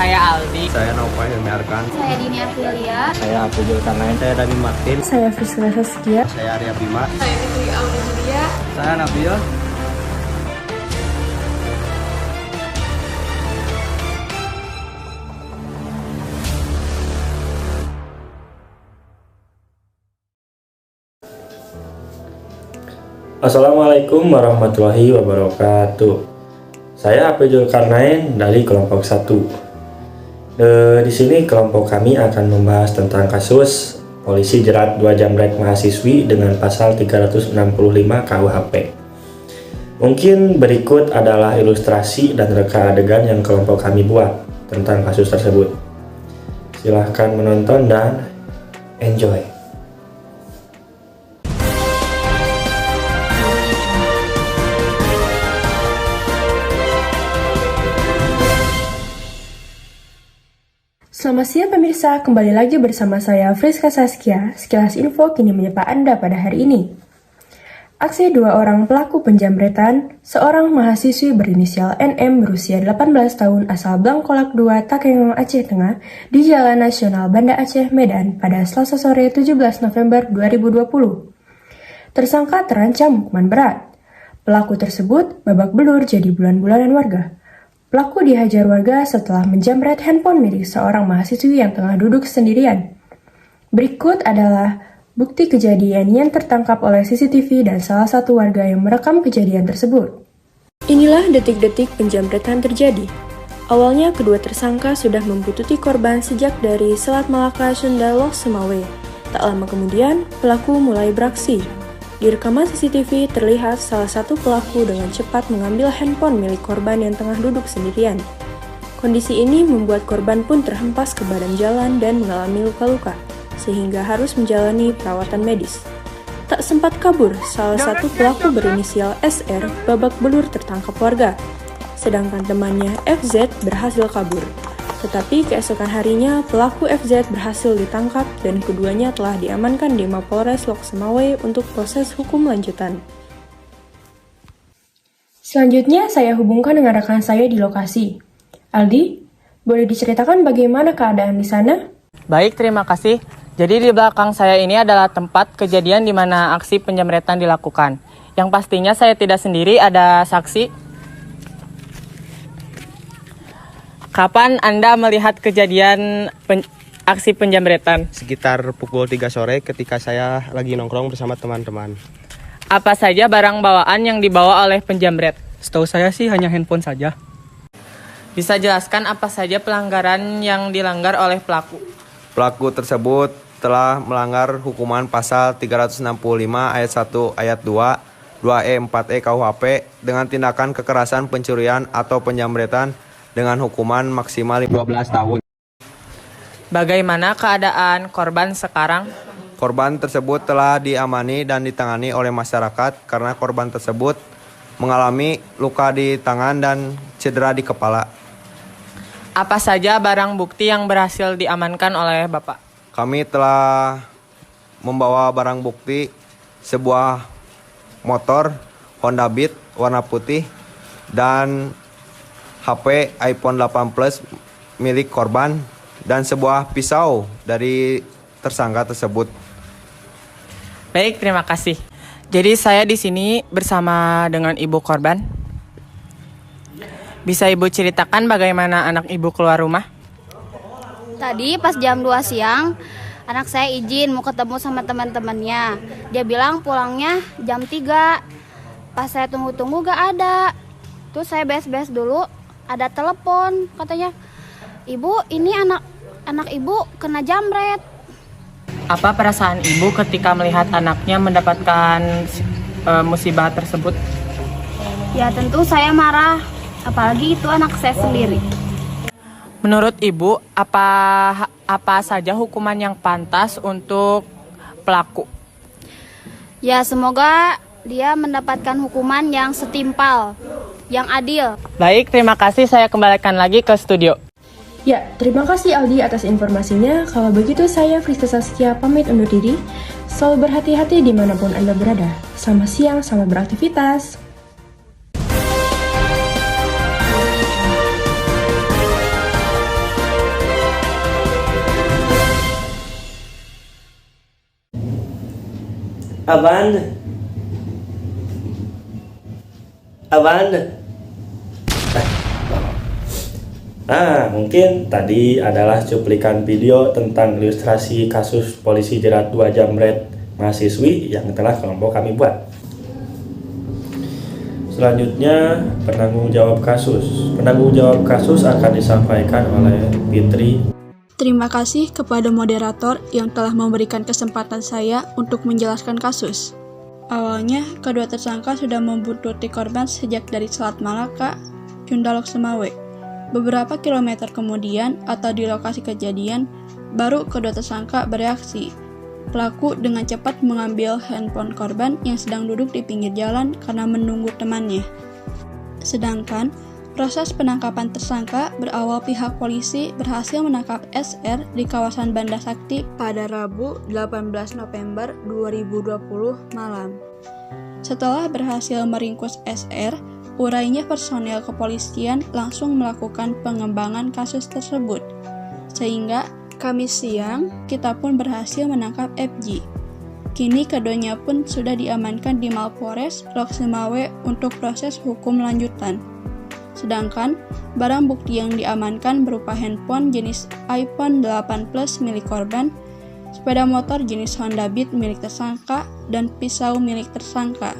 Saya Aldi. Saya Nova Hilmi Arkan. Saya Dini Aprilia. Saya Abdul Julkarnain. Saya Dani Martin. Saya Friska Saskia. Saya Arya Bima. Saya Fitri Aulia. Saya Nabil. Assalamualaikum warahmatullahi wabarakatuh. Saya Abdul Julkarnain dari kelompok 1. Di sini kelompok kami akan membahas tentang kasus polisi jerat 2 jambret mahasiswi dengan pasal 365 KUHP. Mungkin berikut adalah ilustrasi dan reka adegan yang kelompok kami buat tentang kasus tersebut. Silahkan menonton dan enjoy. Selamat siang pemirsa, kembali lagi bersama saya Friska Saskia. Sekilas info kini menyapa Anda pada hari ini. Aksi 2 orang pelaku penjamretan, seorang mahasiswi berinisial NM berusia 18 tahun asal Blangkolak 2, Takengon, Aceh Tengah, di Jalan Nasional Banda Aceh, Medan pada Selasa sore 17 November 2020. Tersangka terancam hukuman berat. Pelaku tersebut babak belur jadi bulan-bulanan warga. Pelaku dihajar warga setelah menjamret handphone milik seorang mahasiswi yang tengah duduk sendirian. Berikut adalah bukti kejadian yang tertangkap oleh CCTV dan salah satu warga yang merekam kejadian tersebut. Inilah detik-detik penjamretan terjadi. Awalnya kedua tersangka sudah membuntuti korban sejak dari Selat Malaka, Sunda, Loh Semawe. Tak lama kemudian, pelaku mulai beraksi. Di rekaman CCTV terlihat salah satu pelaku dengan cepat mengambil handphone milik korban yang tengah duduk sendirian. Kondisi ini membuat korban pun terhempas ke badan jalan dan mengalami luka-luka, sehingga harus menjalani perawatan medis. Tak sempat kabur, salah satu pelaku berinisial SR babak belur tertangkap warga, sedangkan temannya FZ berhasil kabur. Tetapi keesokan harinya, pelaku FZ berhasil ditangkap dan keduanya telah diamankan di Mapolres Loh Semawe untuk proses hukum lanjutan. Selanjutnya, saya hubungkan dengan rekan saya di lokasi. Aldi, boleh diceritakan bagaimana keadaan di sana? Baik, terima kasih. Jadi di belakang saya ini adalah tempat kejadian di mana aksi penjamretan dilakukan. Yang pastinya saya tidak sendiri, ada saksi. Kapan Anda melihat kejadian aksi penjamretan? Sekitar pukul 3 sore ketika saya lagi nongkrong bersama teman-teman. Apa saja barang bawaan yang dibawa oleh penjamret? Setahu saya sih hanya handphone saja. Bisa jelaskan apa saja pelanggaran yang dilanggar oleh pelaku? Pelaku tersebut telah melanggar hukuman pasal 365 ayat 1 ayat 2, 2E 4E KUHP dengan tindakan kekerasan pencurian atau penjamretan dengan hukuman maksimal 12 tahun. Bagaimana keadaan korban sekarang? Korban tersebut telah diamani dan ditangani oleh masyarakat karena korban tersebut mengalami luka di tangan dan cedera di kepala. Apa saja barang bukti yang berhasil diamankan oleh Bapak? Kami telah membawa barang bukti sebuah motor Honda Beat warna putih dan HP iPhone 8 Plus milik korban dan sebuah pisau dari tersangka tersebut. Baik, terima kasih. Jadi saya di sini bersama dengan ibu korban. Bisa Ibu ceritakan bagaimana anak Ibu keluar rumah? Tadi pas jam 2 siang, anak saya izin mau ketemu sama teman-temannya. Dia bilang pulangnya jam 3. Pas saya tunggu-tunggu gak ada. Terus saya beres-beres dulu, ada telepon, katanya, "Ibu, ini anak ibu kena jamret." Apa perasaan Ibu ketika melihat anaknya mendapatkan musibah tersebut? Ya tentu saya marah, apalagi itu anak saya sendiri. Menurut Ibu, apa saja hukuman yang pantas untuk pelaku? Ya semoga dia mendapatkan hukuman yang setimpal, yang adil. Baik, terima kasih. Saya kembalikan lagi ke studio. Ya, terima kasih Aldi atas informasinya. Kalau begitu saya Friska Saskia pamit undur diri. Selalu berhati-hati dimanapun Anda berada. Selamat siang, selamat beraktivitas. Apaan? Apaan? Mungkin tadi adalah cuplikan video tentang ilustrasi kasus polisi jerat 2 jamret mahasiswi yang telah kelompok kami buat. Selanjutnya, penanggung jawab kasus. Penanggung jawab kasus akan disampaikan oleh Fitri. Terima kasih kepada moderator yang telah memberikan kesempatan saya untuk menjelaskan kasus. Awalnya, kedua tersangka sudah membuntuti korban sejak dari Selat Malaka, Cundalok Semawe. Beberapa kilometer kemudian atau di lokasi kejadian, baru kedua tersangka bereaksi. Pelaku dengan cepat mengambil handphone korban yang sedang duduk di pinggir jalan karena menunggu temannya. Sedangkan, proses penangkapan tersangka berawal pihak polisi berhasil menangkap SR di kawasan Banda Sakti pada Rabu 18 November 2020 malam. Setelah berhasil meringkus SR, urainya personel kepolisian langsung melakukan pengembangan kasus tersebut. Sehingga Kamis siang, kita pun berhasil menangkap FG. Kini keduanya pun sudah diamankan di Mapolres Lok Semawe untuk proses hukum lanjutan. Sedangkan, barang bukti yang diamankan berupa handphone jenis iPhone 8 Plus milik korban, sepeda motor jenis Honda Beat milik tersangka, dan pisau milik tersangka.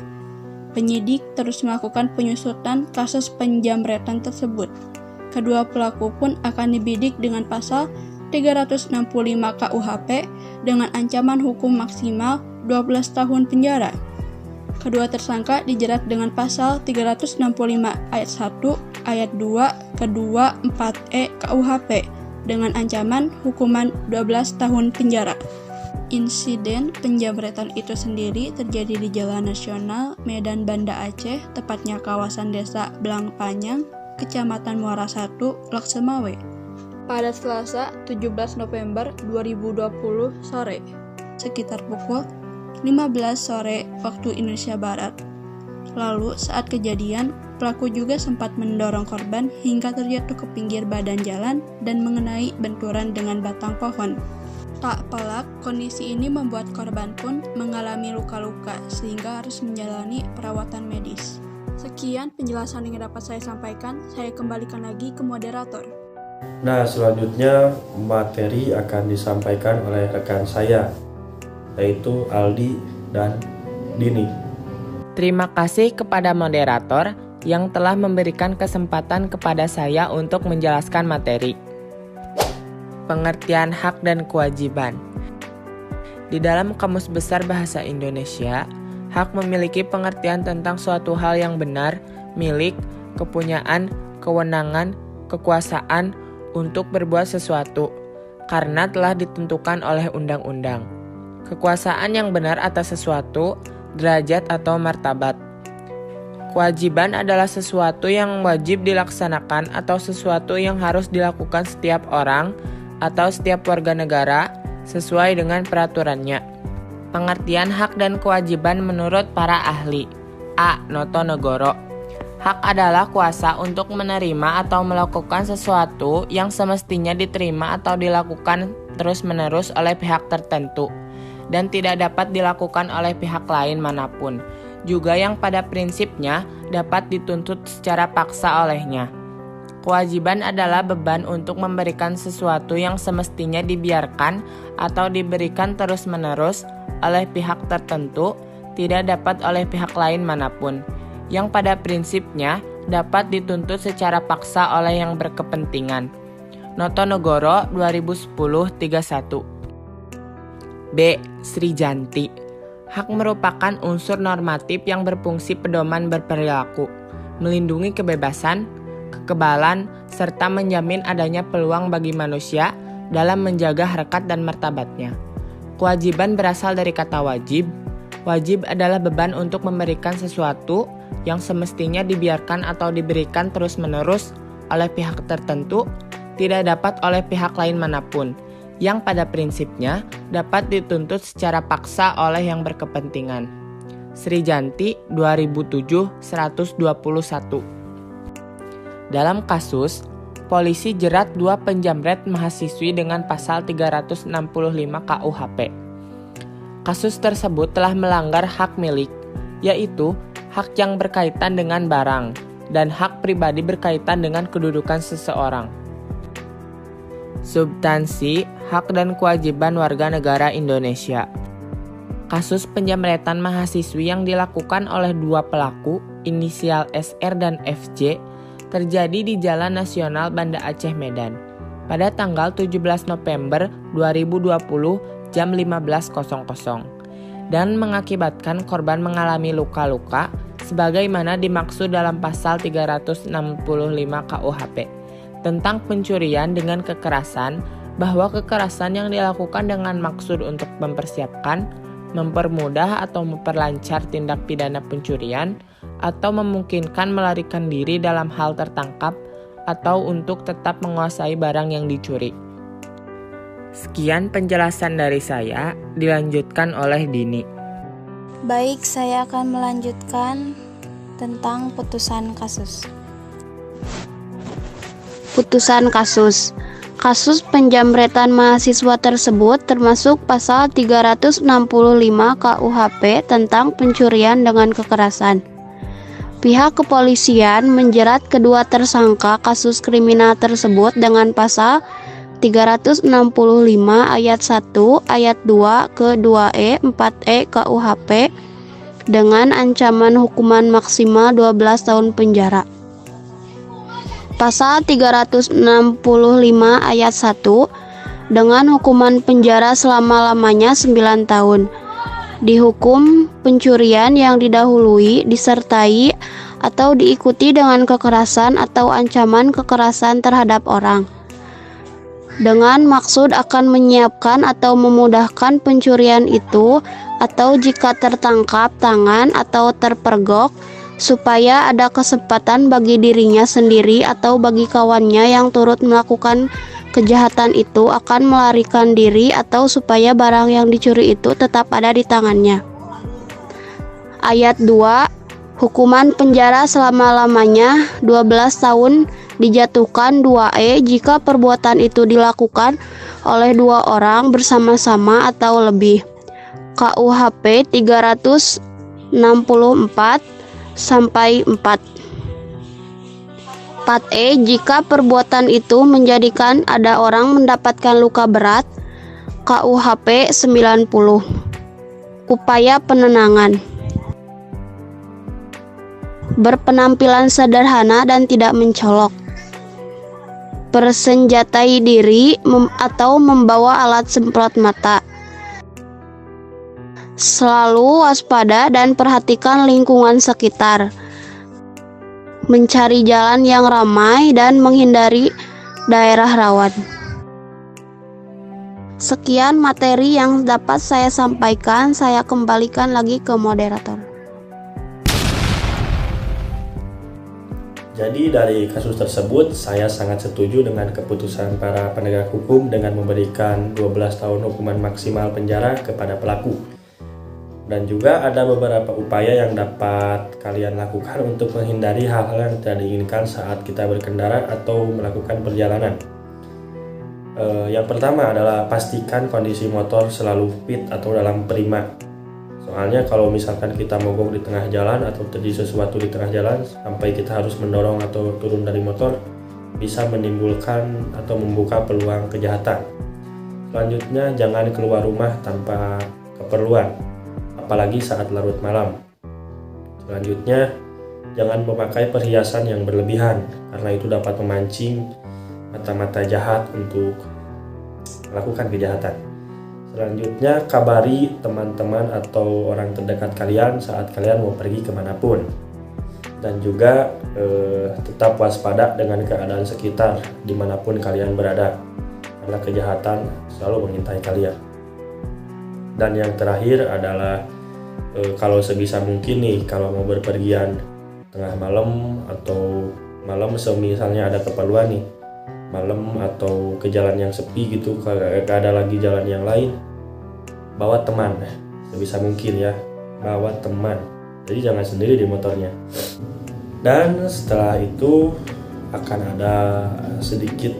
Penyidik terus melakukan penyusutan kasus penjamretan tersebut. Kedua pelaku pun akan dibidik dengan pasal 365 KUHP dengan ancaman hukum maksimal 12 tahun penjara. Kedua tersangka dijerat dengan pasal 365 ayat 1, ayat 2, kedua, 4E KUHP dengan ancaman hukuman 12 tahun penjara. Insiden penjamretan itu sendiri terjadi di Jalan Nasional Medan Banda Aceh, tepatnya kawasan Desa Belang Panjang, Kecamatan Muara 1, Lok Semawe, pada Selasa 17 November 2020 sore, sekitar pukul 15 sore waktu Indonesia Barat. Lalu saat kejadian, pelaku juga sempat mendorong korban hingga terjatuh ke pinggir badan jalan dan mengenai benturan dengan batang pohon. Tak pelak, kondisi ini membuat korban pun mengalami luka-luka sehingga harus menjalani perawatan medis. Sekian penjelasan yang dapat saya sampaikan, saya kembalikan lagi ke moderator. Nah, selanjutnya materi akan disampaikan oleh rekan saya, yaitu Aldi dan Dini. Terima kasih kepada moderator yang telah memberikan kesempatan kepada saya untuk menjelaskan materi. Pengertian hak dan kewajiban. Di dalam Kamus Besar Bahasa Indonesia, hak memiliki pengertian tentang suatu hal yang benar, milik, kepunyaan, kewenangan, kekuasaan, untuk berbuat sesuatu, karena telah ditentukan oleh undang-undang. Kekuasaan yang benar atas sesuatu, derajat atau martabat. Kewajiban adalah sesuatu yang wajib dilaksanakan atau sesuatu yang harus dilakukan setiap orang atau setiap warga negara sesuai dengan peraturannya. Pengertian hak dan kewajiban menurut para ahli. A. Notonegoro. Hak adalah kuasa untuk menerima atau melakukan sesuatu yang semestinya diterima atau dilakukan terus-menerus oleh pihak tertentu dan tidak dapat dilakukan oleh pihak lain manapun, juga yang pada prinsipnya dapat dituntut secara paksa olehnya. Kewajiban adalah beban untuk memberikan sesuatu yang semestinya dibiarkan atau diberikan terus-menerus oleh pihak tertentu, tidak dapat oleh pihak lain manapun, yang pada prinsipnya dapat dituntut secara paksa oleh yang berkepentingan. Notonegoro 2010-31. B. Srijanti. Hak merupakan unsur normatif yang berfungsi pedoman berperilaku, melindungi kebebasan, kekebalan, serta menjamin adanya peluang bagi manusia dalam menjaga harkat dan martabatnya. Kewajiban berasal dari kata wajib. Wajib adalah beban untuk memberikan sesuatu yang semestinya dibiarkan atau diberikan terus-menerus oleh pihak tertentu, tidak dapat oleh pihak lain manapun, yang pada prinsipnya dapat dituntut secara paksa oleh yang berkepentingan. Srijanti 2007-121. Dalam kasus, polisi jerat 2 penjamret mahasiswi dengan pasal 365 KUHP. Kasus tersebut telah melanggar hak milik, yaitu hak yang berkaitan dengan barang dan hak pribadi berkaitan dengan kedudukan seseorang. Substansi, hak dan kewajiban warga negara Indonesia. Kasus penjamretan mahasiswi yang dilakukan oleh dua pelaku, inisial SR dan FC, terjadi di Jalan Nasional Banda Aceh Medan pada tanggal 17 November 2020 jam 15.00 dan mengakibatkan korban mengalami luka-luka sebagaimana dimaksud dalam pasal 365 KUHP tentang pencurian dengan kekerasan, bahwa kekerasan yang dilakukan dengan maksud untuk mempersiapkan, mempermudah atau memperlancar tindak pidana pencurian atau memungkinkan melarikan diri dalam hal tertangkap atau untuk tetap menguasai barang yang dicuri. Sekian penjelasan dari saya, dilanjutkan oleh Dini. Baik, saya akan melanjutkan tentang putusan kasus. Putusan kasus. Kasus penjamretan mahasiswa tersebut termasuk pasal 365 KUHP tentang pencurian dengan kekerasan. Pihak kepolisian menjerat kedua tersangka kasus kriminal tersebut dengan pasal 365 ayat 1, ayat 2 ke 2E, 4E KUHP dengan ancaman hukuman maksimal 12 tahun penjara. Pasal 365 ayat 1 dengan hukuman penjara selama-lamanya 9 tahun. Dihukum pencurian yang didahului, disertai, atau diikuti dengan kekerasan atau ancaman kekerasan terhadap orang, dengan maksud akan menyiapkan atau memudahkan pencurian itu, atau jika tertangkap tangan atau terpergok, supaya ada kesempatan bagi dirinya sendiri atau bagi kawannya yang turut melakukan kejahatan itu akan melarikan diri, atau supaya barang yang dicuri itu tetap ada di tangannya. Ayat 2, hukuman penjara selama-lamanya 12 tahun dijatuhkan 2E jika perbuatan itu dilakukan oleh dua orang bersama-sama atau lebih. KUHP 364 sampai 4. 4E jika perbuatan itu menjadikan ada orang mendapatkan luka berat. KUHP 90. Upaya penenangan. Berpenampilan sederhana dan tidak mencolok. Bersenjatai diri atau membawa alat semprot mata. Selalu waspada dan perhatikan lingkungan sekitar. Mencari jalan yang ramai dan menghindari daerah rawan. Sekian materi yang dapat saya sampaikan. Saya kembalikan lagi ke moderator. Jadi dari kasus tersebut, saya sangat setuju dengan keputusan para penegak hukum dengan memberikan 12 tahun hukuman maksimal penjara kepada pelaku. Dan juga ada beberapa upaya yang dapat kalian lakukan untuk menghindari hal-hal yang tidak diinginkan saat kita berkendara atau melakukan perjalanan. Yang pertama adalah pastikan kondisi motor selalu fit atau dalam prima. Soalnya kalau misalkan kita mogok di tengah jalan atau terjadi sesuatu di tengah jalan sampai kita harus mendorong atau turun dari motor, bisa menimbulkan atau membuka peluang kejahatan. Selanjutnya, jangan keluar rumah tanpa keperluan, apalagi saat larut malam. Selanjutnya, jangan memakai perhiasan yang berlebihan karena itu dapat memancing mata-mata jahat untuk melakukan kejahatan. Selanjutnya, kabari teman-teman atau orang terdekat kalian saat kalian mau pergi kemanapun. Dan juga tetap waspada dengan keadaan sekitar dimanapun kalian berada, karena kejahatan selalu mengintai kalian. Dan yang terakhir adalah kalau sebisa mungkin nih, kalau mau berpergian tengah malam atau malam misalnya ada keperluan nih malam atau ke jalan yang sepi gitu, gak ada lagi jalan yang lain, bawa teman sebisa mungkin ya, bawa teman, jadi jangan sendiri di motornya. Dan setelah itu akan ada sedikit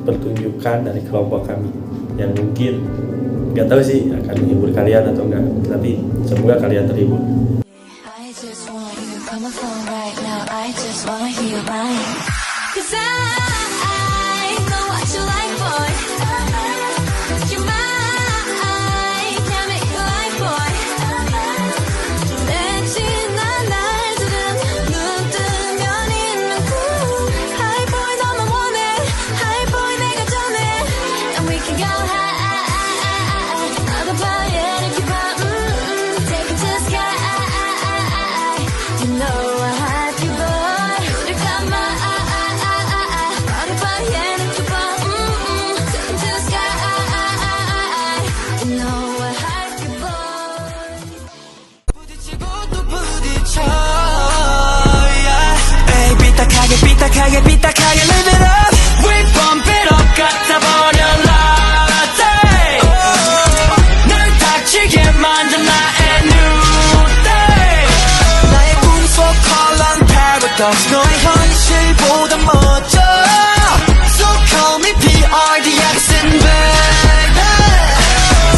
pertunjukan dari kelompok kami yang mungkin Gak tahu sih akan menghibur kalian atau enggak, tapi semoga kalian terhibur. I just want you on my phone right now. I just wanna hear your mind. 'Cause I know what you like, boy. You're mine. Can't make you like, boy. 내 지난 날들은 눈 뜨면 있는 cool. High boy 너만 원해. High boy 내가 전해. And we can go high. 나도 봐야 이렇게 봐. Take it to the sky. You know I have you, boy. 우리 가마. 나도 봐야 이렇게 봐. Take it to the sky. You know I have you, boy. 부딪히고 또 부딪혀 yeah. 삐딱하게 live it up. We bump it up 갖다버려 latte. 널 다치게 만든 나의 new day. 나의 꿈속 컬러는 paradox. 너의 현실보다 멋져. So call me PRDX baby.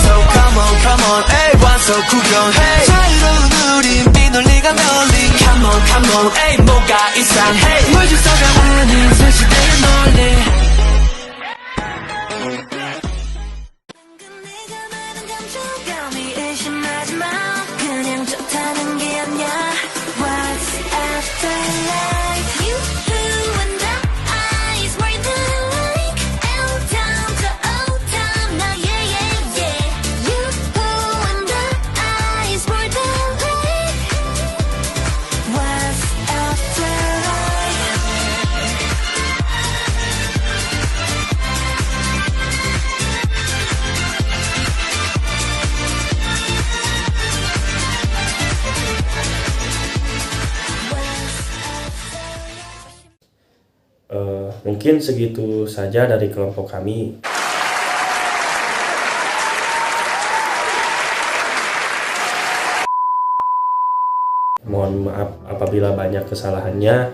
So come on A1 so 구경해. 자유로운 우린 비논리가 널리. Come on 에이 뭐가 이상해. 물질서가 아닌 새 시대의 논리. 내가 많은 감정감이 의심하지 마. 그냥 좋다는 게 아니야. What's after life? You and the eyes were the like L town to O town. Now yeah. You and the eyes were the like. What's after life? Mungkin segitu saja dari kelompok kami. Mohon maaf apabila banyak kesalahannya,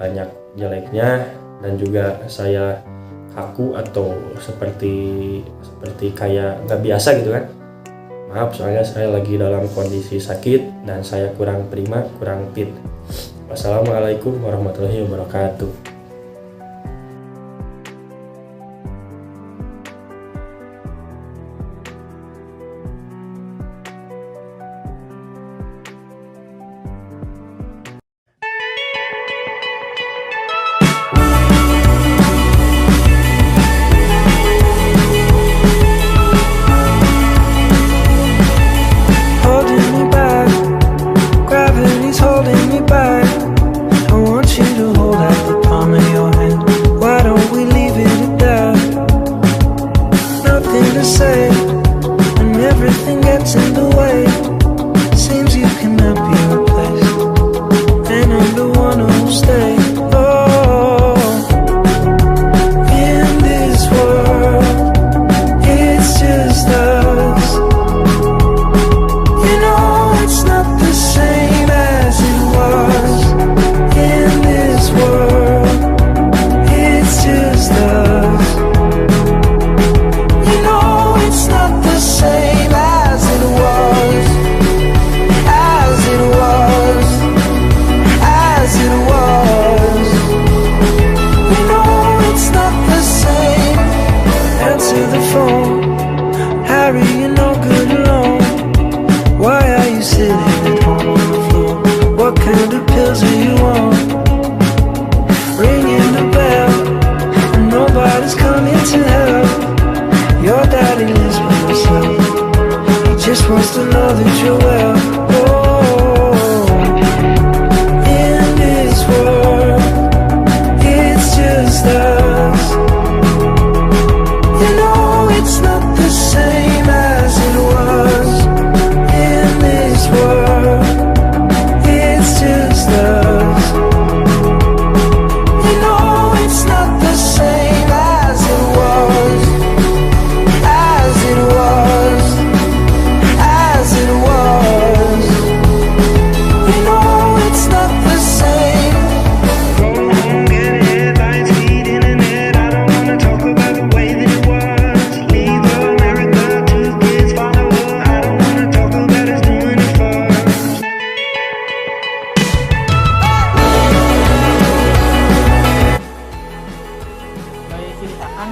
banyak jeleknya, dan juga saya kaku atau seperti kayak nggak biasa gitu kan. Maaf, soalnya saya lagi dalam kondisi sakit dan saya kurang prima, kurang fit. Wassalamualaikum warahmatullahi wabarakatuh. Holding me back, gravity's holding me back. I want you to hold out the palm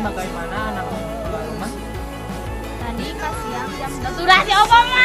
bagaimana anakmu keluar rumah? Tadi pas siang jam sudah si Obama.